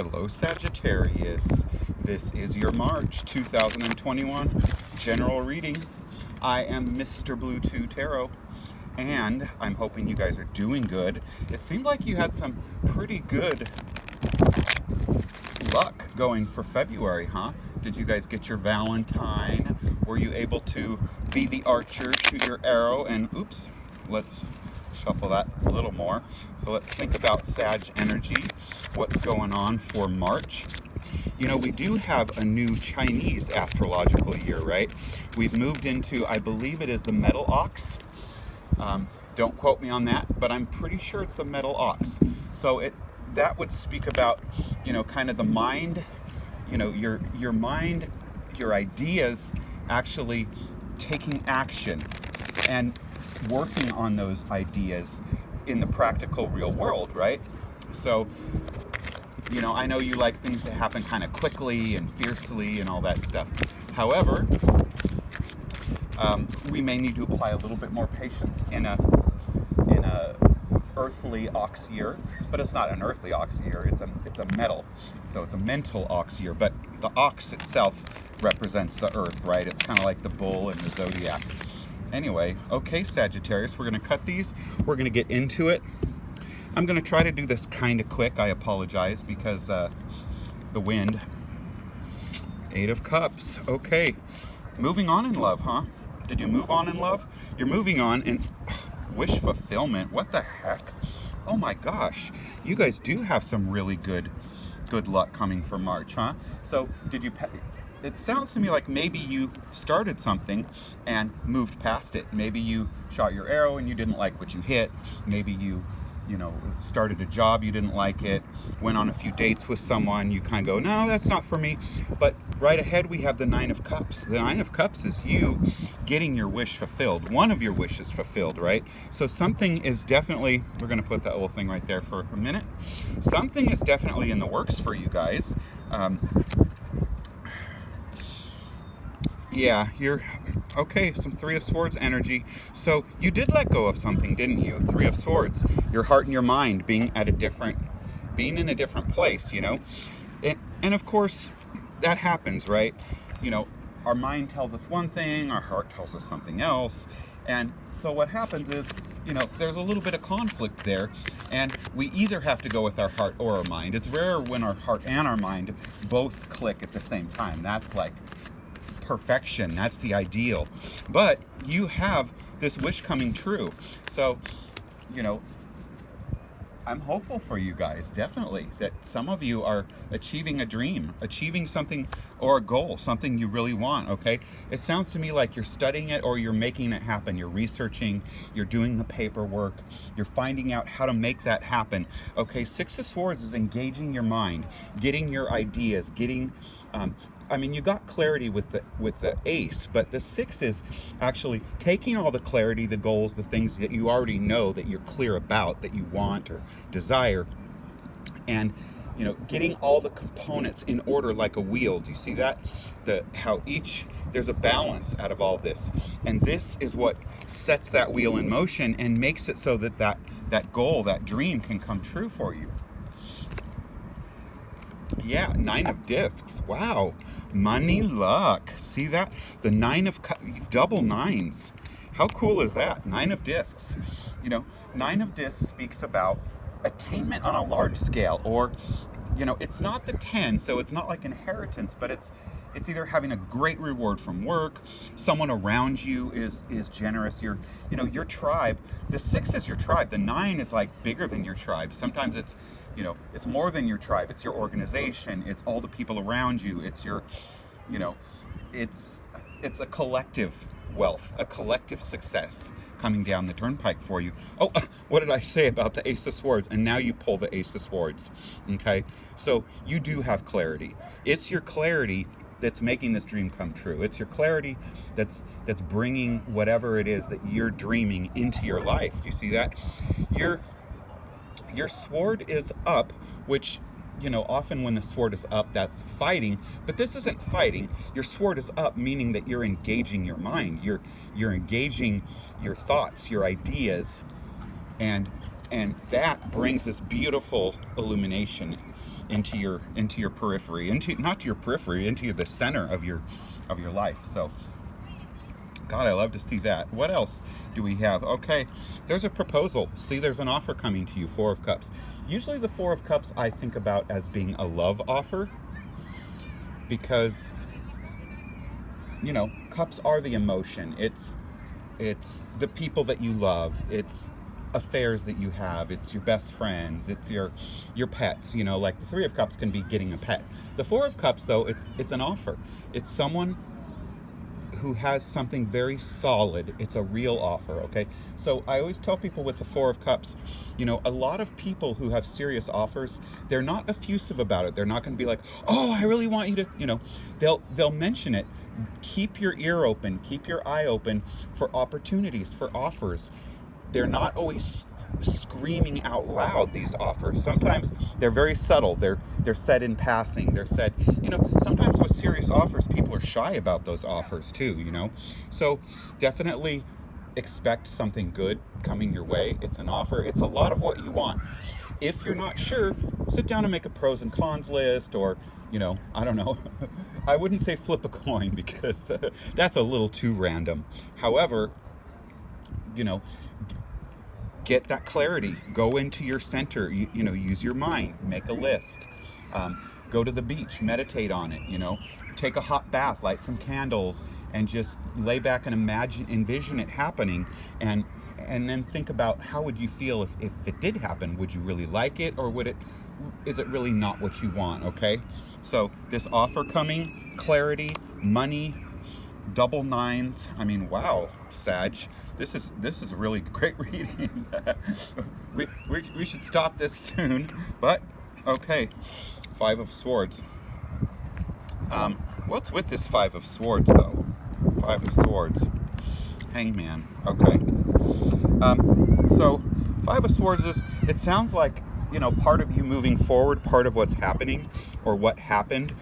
Hello, Sagittarius. This is your March 2021 general reading. I am Mr. Blue 2 Tarot, and I'm hoping you guys are doing good. It seemed like you had some pretty good luck going for February, huh? Did you guys get your Valentine? Were you able to be the archer, shoot your arrow, and oops, let's shuffle that a little more. So let's think about Sag energy, what's going on for March. You know, we do have a new Chinese astrological year, right? We've moved into, I believe it is the metal ox. Don't quote me on that, but I'm pretty sure it's the metal ox. So that would speak about, you know, kind of the mind, you know, your mind, your ideas actually taking action and working on those ideas in the practical real world, right? So, you know, I know you like things to happen kind of quickly and fiercely and all that stuff. However, we may need to apply a little bit more patience in a earthly ox year, but it's not an earthly ox year, it's a metal, so it's a mental ox year, but the ox itself represents the earth, right? It's kind of like the bull in the zodiac. Anyway, okay, Sagittarius, we're going to cut these, we're going to get into it. I'm going to try to do this kind of quick. I apologize because the wind. 8 of Cups. Okay, moving on in love, huh? Did you move on in love? You're moving on in wish fulfillment. What the heck? Oh my gosh, you guys do have some really good luck coming for March, huh? So did you? It sounds to me like maybe you started something and moved past it. Maybe you shot your arrow and you didn't like what you hit. Maybe you started a job, you didn't like it, went on a few dates with someone, you kind of go, no, that's not for me. But right ahead we have the 9 of Cups. The 9 of Cups is you getting your wish fulfilled, one of your wishes fulfilled, right? So something is definitely, we're going to put that little thing right there for a minute. Something is definitely in the works for you guys. Yeah, you're okay. Some 3 of Swords energy. So you did let go of something, didn't you? 3 of Swords. Your heart and your mind being in a different place, you know. And of course, that happens, right? You know, our mind tells us one thing, our heart tells us something else, and so what happens is, you know, there's a little bit of conflict there, and we either have to go with our heart or our mind. It's rare when our heart and our mind both click at the same time. That's like perfection. That's the ideal. But you have this wish coming true. So, you know, I'm hopeful for you guys, definitely, that some of you are achieving a dream, achieving something or a goal, something you really want, okay? It sounds to me like you're studying it or you're making it happen. You're researching, you're doing the paperwork, you're finding out how to make that happen. Okay, 6 of Swords is engaging your mind, getting your ideas, getting, I mean, you got clarity with the Ace, but the 6 is actually taking all the clarity, the goals, the things that you already know that you're clear about, that you want or desire, and, you know, getting all the components in order like a wheel. Do you see that? There's a balance out of all this, and this is what sets that wheel in motion and makes it so that that goal, that dream can come true for you. Yeah, 9 of Discs. Wow. Money, luck. See that? The 9 of double 9s. How cool is that? 9 of Discs. You know, 9 of Discs speaks about attainment on a large scale, or, you know, it's not the 10, so it's not like inheritance, but it's either having a great reward from work, someone around you is generous, your tribe. The 6 is your tribe. The 9 is like bigger than your tribe. Sometimes it's, you know, it's more than your tribe. It's your organization. It's all the people around you. It's your, you know, it's a collective wealth, a collective success coming down the turnpike for you. Oh, what did I say about the Ace of Swords? And now you pull the Ace of Swords. Okay, so you do have clarity. It's your clarity that's making this dream come true. It's your clarity that's bringing whatever it is that you're dreaming into your life. Do you see that? Your sword is up, which, you know, often when the sword is up, that's fighting, but this isn't fighting. Your sword is up, meaning that you're engaging your mind. You're engaging your thoughts, your ideas, and that brings this beautiful illumination. into your periphery, into not to your periphery, into the center of your life. So God, I love to see that. What else do we have? Okay, there's a proposal. See, there's an offer coming to you, Four of Cups. Usually the Four of Cups I think about as being a love offer, because, you know, cups are the emotion. It's the people that you love. It's affairs that you have. It's your best friends. It's your pets. You know, like the Three of Cups can be getting a pet. The Four of Cups, though, it's an offer. It's someone who has something very solid. It's a real offer, okay? So I always tell people with the Four of Cups, you know, a lot of people who have serious offers, they're not effusive about it. They're not going to be like, oh, I really want you to, you know, they'll mention it. Keep your ear open, keep your eye open for opportunities, for offers. They're not always screaming out loud, these offers. Sometimes they're very subtle. They're said in passing. They're said, you know, sometimes with serious offers, people are shy about those offers too, you know. So definitely expect something good coming your way. It's an offer. It's a lot of what you want. If you're not sure, sit down and make a pros and cons list, or, you know, I don't know. I wouldn't say flip a coin, because that's a little too random. However, you know, get that clarity. Go into your center. You know, use your mind. Make a list. Go to the beach. Meditate on it. You know, take a hot bath. Light some candles, and just lay back and envision it happening. And then think about, how would you feel if it did happen? Would you really like it, or is it really not what you want? Okay. So this offer coming, clarity, money, double nines. I mean, wow, Sag, this is really great reading. we should stop this soon, but okay. Five of Swords. What's with this Five of Swords, though? Five of Swords. Hangman. Okay. So Five of Swords is, it sounds like, you know, part of you moving forward, part of what's happening, or what happened,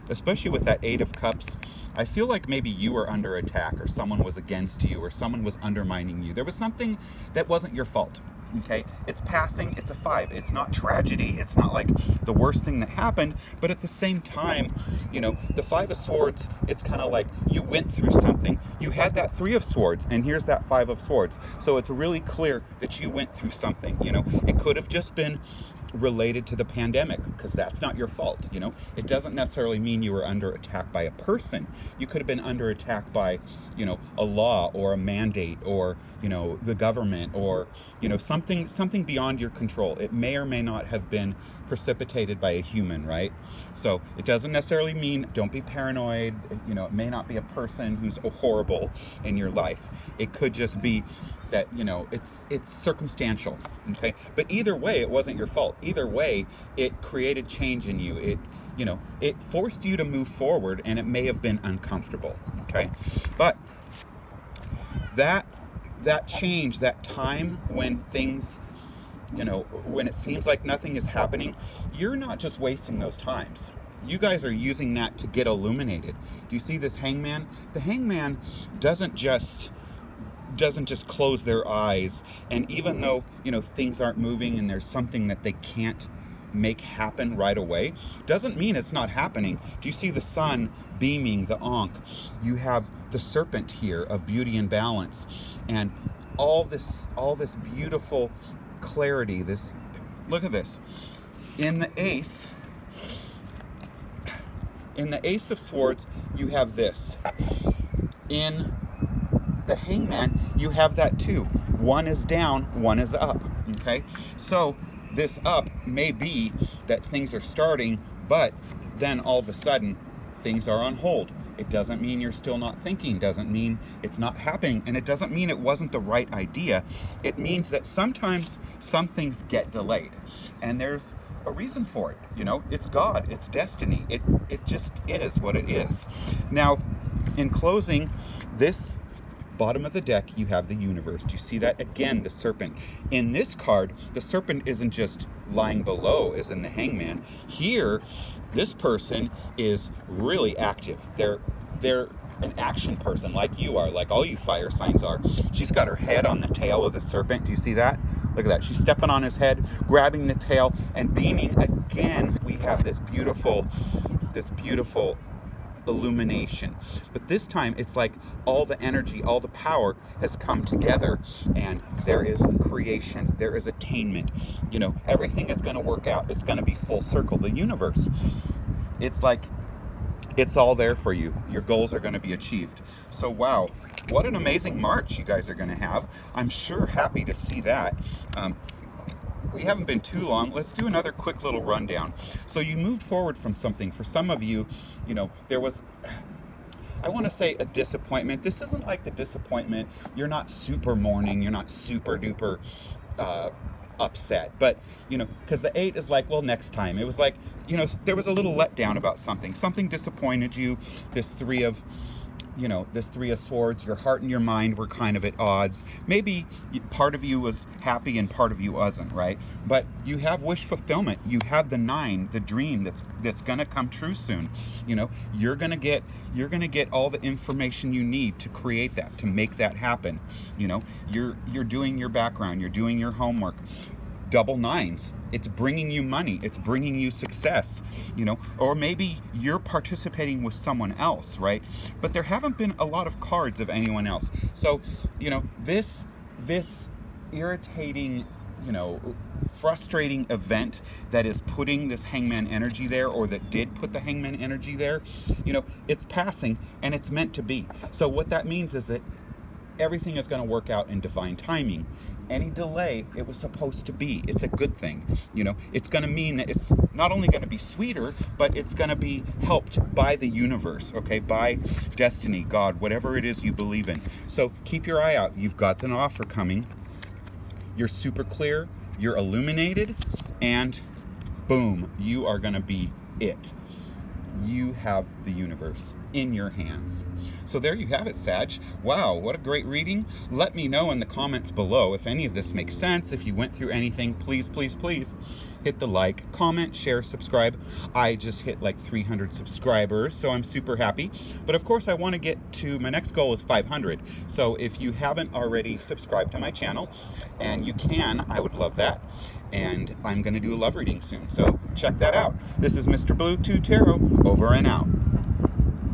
especially with that Eight of Cups. I feel like maybe you were under attack, or someone was against you, or someone was undermining you. There was something that wasn't your fault. Okay, it's passing. It's a five. It's not tragedy. It's not like the worst thing that happened. But at the same time, you know, the Five of Swords, it's kind of like you went through something. You had that Three of Swords, and here's that Five of Swords. So it's really clear that you went through something. You know, it could have just been related to the pandemic, because that's not your fault. You know, it doesn't necessarily mean you were under attack by a person. You could have been under attack by, you know, a law, or a mandate, or, you know, the government, or, you know, something beyond your control. It may or may not have been precipitated by a human, right? So it doesn't necessarily mean, don't be paranoid. You know, it may not be a person who's horrible in your life. It could just be that, you know, it's circumstantial. Okay, but either way, it wasn't your fault. Either way, it created change in you. It, you know, it forced you to move forward, and it may have been uncomfortable. Okay, but that change, that time when things, you know, when it seems like nothing is happening, you're not just wasting those times. You guys are using that to get illuminated. Do you see this Hangman? The Hangman doesn't just close their eyes, and even though, you know, things aren't moving and there's something that they can't make happen right away, doesn't mean it's not happening. Do you see the sun beaming, the Ankh? You have the Serpent here of beauty and balance, and all this beautiful clarity. This, look at this. In the Ace of Swords, you have this. In the Hangman, you have that too. One is down, one is up. Okay, so this up may be that things are starting, but then all of a sudden things are on hold. It doesn't mean you're still not thinking, doesn't mean it's not happening, and it doesn't mean it wasn't the right idea. It means that sometimes some things get delayed, and there's a reason for it. You know, it's God, it's destiny. It just is what it is. Now, in closing, this bottom of the deck, you have the Universe. Do you see that? Again, the Serpent. In this card, the Serpent isn't just lying below as in the Hangman. Here, this person is really active. They're an action person, like you are, like all you fire signs are. She's got her head on the tail of the Serpent. Do you see that? Look at that. She's stepping on his head, grabbing the tail, and beaming. Again, we have this beautiful illumination. But this time it's like all the energy, all the power has come together, and there is creation, there is attainment. Everything is going to work out. It's going to be full circle. The universe, it's like it's all there for you. Your goals are going to be achieved. So wow, what an amazing March you guys are going to have. I'm sure happy to see that. We haven't been too long. Let's do another quick little rundown. So you moved forward from something. For some of you, there was, I want to say, a disappointment. This isn't like the disappointment. You're not super mourning. You're not super duper upset. But, because the 8 is like, well, next time. It was like, there was a little letdown about something. Something disappointed you. This 3 of Swords, your heart and your mind were kind of at odds. Maybe part of you was happy and part of you wasn't, right? But you have wish fulfillment. You have the 9, the dream that's gonna come true soon. You're gonna get all the information you need to create that, to make that happen. You're doing your background, you're doing your homework. Double 9s, it's bringing you money, it's bringing you success, or maybe you're participating with someone else, right? But there haven't been a lot of cards of anyone else. So, this irritating, frustrating event that is putting this Hangman energy there, or that did put the Hangman energy there, it's passing and it's meant to be. So what that means is that everything is going to work out in divine timing. Any delay, it was supposed to be. It's a good thing. It's going to mean that it's not only going to be sweeter, but it's going to be helped by the universe, okay? By destiny, God, whatever it is you believe in. So keep your eye out. You've got an offer coming. You're super clear. You're illuminated. And boom, you are going to be it. You have the universe in your hands. So there you have it, Sag. Wow, what a great reading. Let me know in the comments below if any of this makes sense. If you went through anything, please, please, please hit the like, comment, share, subscribe. I just hit like 300 subscribers, so I'm super happy. But of course, I want to get to, my next goal is 500. So if you haven't already subscribed to my channel, and you can, I would love that. And I'm going to do a love reading soon, so check that out. This is Mr. Blue 2 Tarot, over and out.